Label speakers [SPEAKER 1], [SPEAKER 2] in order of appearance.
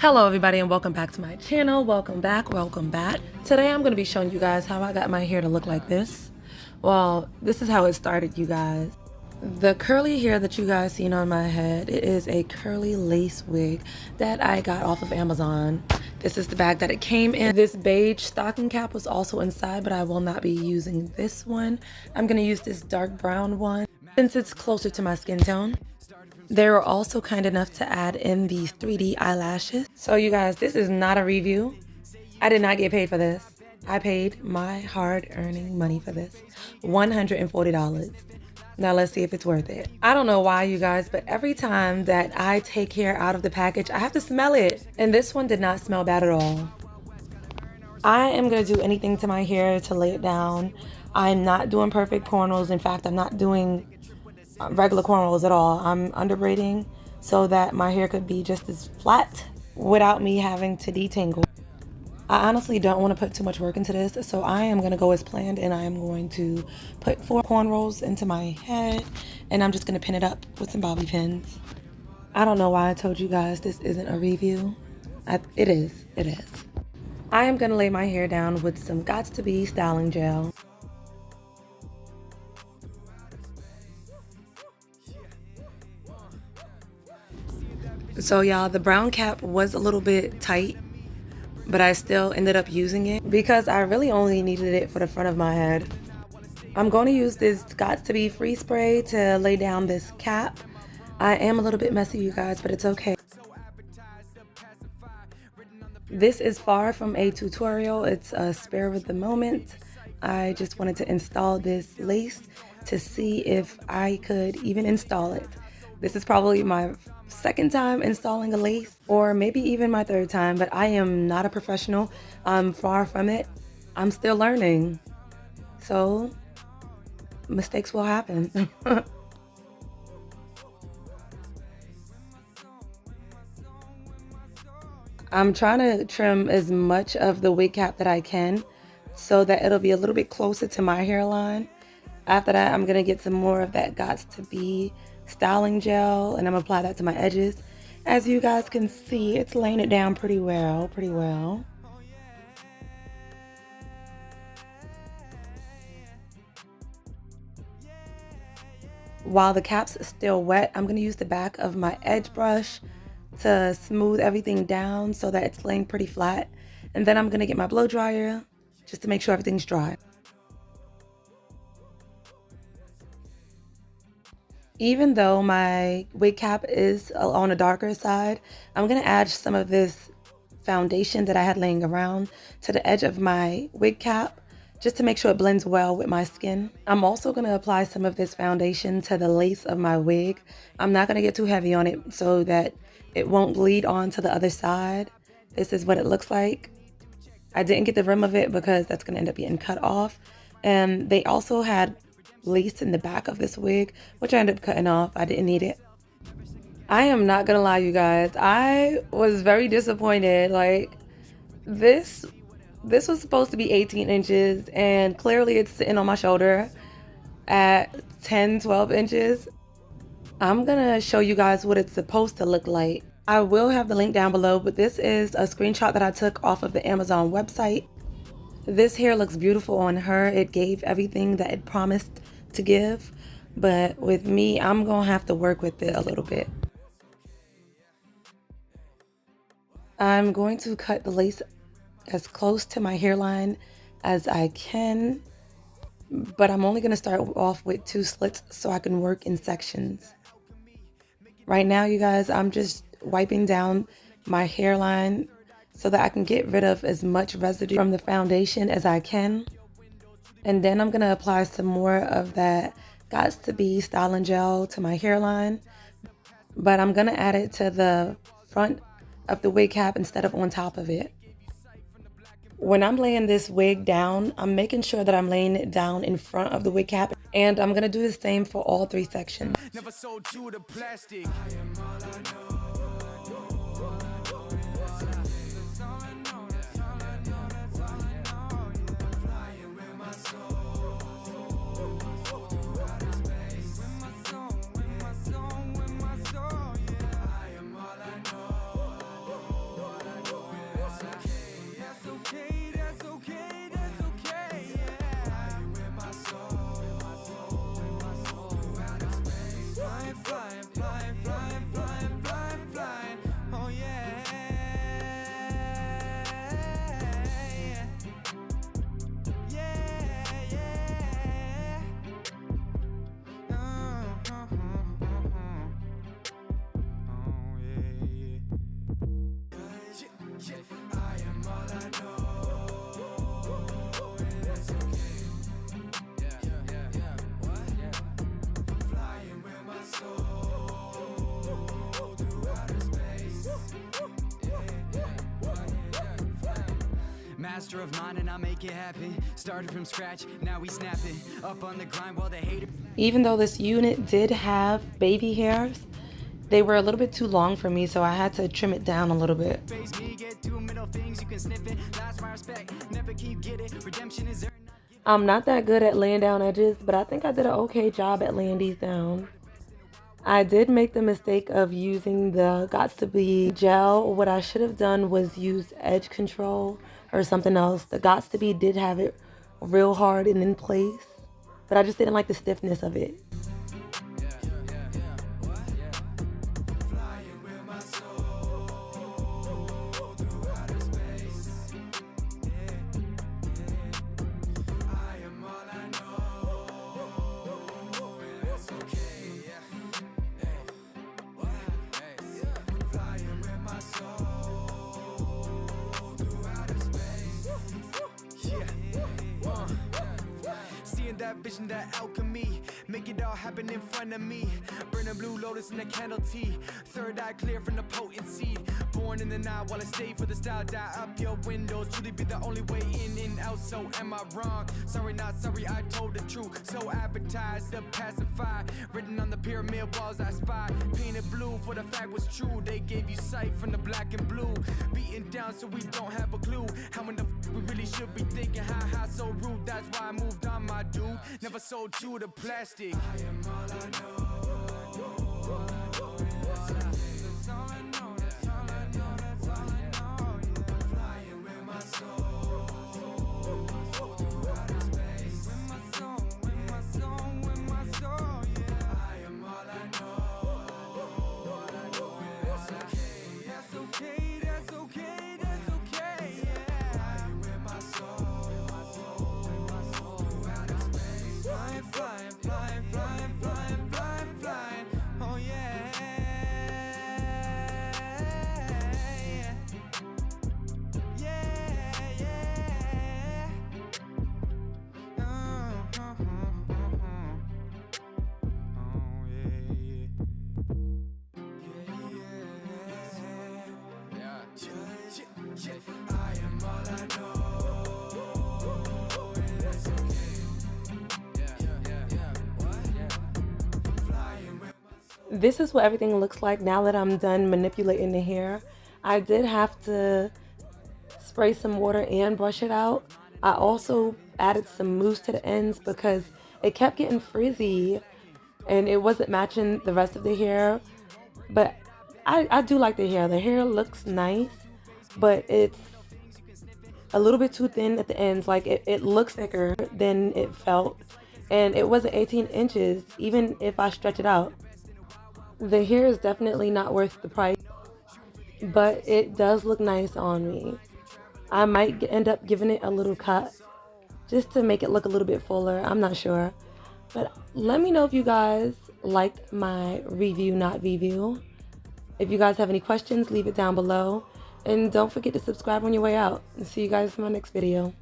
[SPEAKER 1] Hello everybody and welcome back to my channel. Welcome back. Today I'm going to be showing you guys how I got my hair to look like this. Well, this is how it started, you guys. The curly hair that you guys seen on my head, it is a curly lace wig that I got off of Amazon. This is the bag that it came in. This beige stocking cap was also inside, but I will not be using this one. I'm going to use this dark brown one since it's closer to my skin tone. They were also kind enough to add in these 3D eyelashes. So you guys, this is not a review. I did not get paid for this. I paid my hard-earning money for this. $140. Now let's see if it's worth it. I don't know why, you guys, but every time that I take hair out of the package, I have to smell it. And this one did not smell bad at all. I am going to do anything to my hair to lay it down. I'm not doing perfect cornrows. In fact, I'm not doing regular cornrows at all. I'm under braiding so that my hair could be just as flat without me having to detangle. I honestly don't want to put too much work into this, so I am going to go as planned, and I am going to put 4 cornrows into my head, and I'm just going to pin it up with some bobby pins. I don't know why I told you guys this isn't a review. It is. I am going to lay my hair down with some Gots to Be styling gel. So y'all, the brown cap was a little bit tight, but I still ended up using it because I really only needed it for the front of my head. I'm going to use this Gots to Be free spray to lay down this cap. I am a little bit messy, you guys, but it's okay. This is far from a tutorial. It's a spare of the moment. I just wanted to install this lace to see if I could even install it. This is probably my second time installing a lace, or maybe even my third time, but I am not a professional. I'm far from it. I'm still learning. So mistakes will happen. I'm trying to trim as much of the wig cap that I can so that it'll be a little bit closer to my hairline. After that, I'm going to get some more of that Gots to Be styling gel, and I'm going to apply that to my edges. As you guys can see, it's laying it down pretty well. While the cap's still wet, I'm going to use the back of my edge brush to smooth everything down so that it's laying pretty flat. And then I'm going to get my blow dryer just to make sure everything's dry. Even though my wig cap is on a darker side, I'm going to add some of this foundation that I had laying around to the edge of my wig cap just to make sure it blends well with my skin. I'm also going to apply some of this foundation to the lace of my wig. I'm not going to get too heavy on it so that it won't bleed onto the other side. This is what it looks like. I didn't get the rim of it because that's going to end up getting cut off. And they also had lace in the back of this wig, which I ended up cutting off. I didn't need it. I am not gonna lie, you guys, I was very disappointed. Like, this was supposed to be 18 inches and clearly it's sitting on my shoulder at 10-12 inches. I'm gonna show you guys what it's supposed to look like. I will have the link down below, but this is a screenshot that I took off of the Amazon website. This hair looks beautiful on her. It gave everything that it promised to give, but with me, I'm gonna have to work with it a little bit. I'm going to cut the lace as close to my hairline as I can, but I'm only gonna start off with 2 slits so I can work in sections. Right now, you guys, I'm just wiping down my hairline so that I can get rid of as much residue from the foundation as I can. And then I'm going to apply some more of that Gots to Be styling gel to my hairline. But I'm going to add it to the front of the wig cap instead of on top of it. When I'm laying this wig down, I'm making sure that I'm laying it down in front of the wig cap. And I'm going to do the same for all 3 sections.
[SPEAKER 2] Never sold you the plastic.
[SPEAKER 3] master of mine and I make it happen. Started from scratch, now we snapping. Up on the grind while they hate it.
[SPEAKER 1] Even though this unit did have baby hairs, they were a little bit too long for me, so I had to trim it down a little bit. I'm not that good at laying down edges, but I think I did an okay job at laying these down. I did make the mistake of using the Gots to Be gel. What I should have done was use edge control or something else. The Gots to Be did have it real hard and in place, but I just didn't like the stiffness of it.
[SPEAKER 2] That vision, that alchemy, make it all happen in front of me. Burn a blue lotus in a candle tea. Third eye clear from the potent seed. Born in the night while I stay for the style. Dye up your windows. Truly be the only way in and out. So am I wrong? Sorry, not sorry. I told the truth. So advertised to pacify. Written on the pyramid walls I spy. Painted blue for the fact was true. They gave you sight from the black and blue. Beaten down so we don't have a clue. How in the we really should be thinking. How so rude. That's why I moved on, my dude. Never sold you the plastic. I am all I know. That's all I know. That's all I know. That's all I know. Yeah. Flying with my soul through outer space. With my soul, with my soul, with my soul. Yeah. I am all I know. That's okay. That's okay. That's okay. That's okay. Yeah. Flying with my soul. Flying, flying, flying, flying, flying, flying, flying. Oh yeah. Yeah, yeah. Oh yeah. I am all I know. And that's okay.
[SPEAKER 1] This is what everything looks like now that I'm done manipulating the hair. I did have to spray some water and brush it out. I also added some mousse to the ends because it kept getting frizzy and it wasn't matching the rest of the hair. But I do like the hair. The hair looks nice, but it's a little bit too thin at the ends. Like it looks thicker than it felt, and it wasn't 18 inches even if I stretch it out. The hair is definitely not worth the price, but it does look nice on me. I might end up giving it a little cut just to make it look a little bit fuller. I'm not sure, but let me know if you guys liked my review, not review. If you guys have any questions, leave it down below, and don't forget to subscribe on your way out. And see you guys in my next video.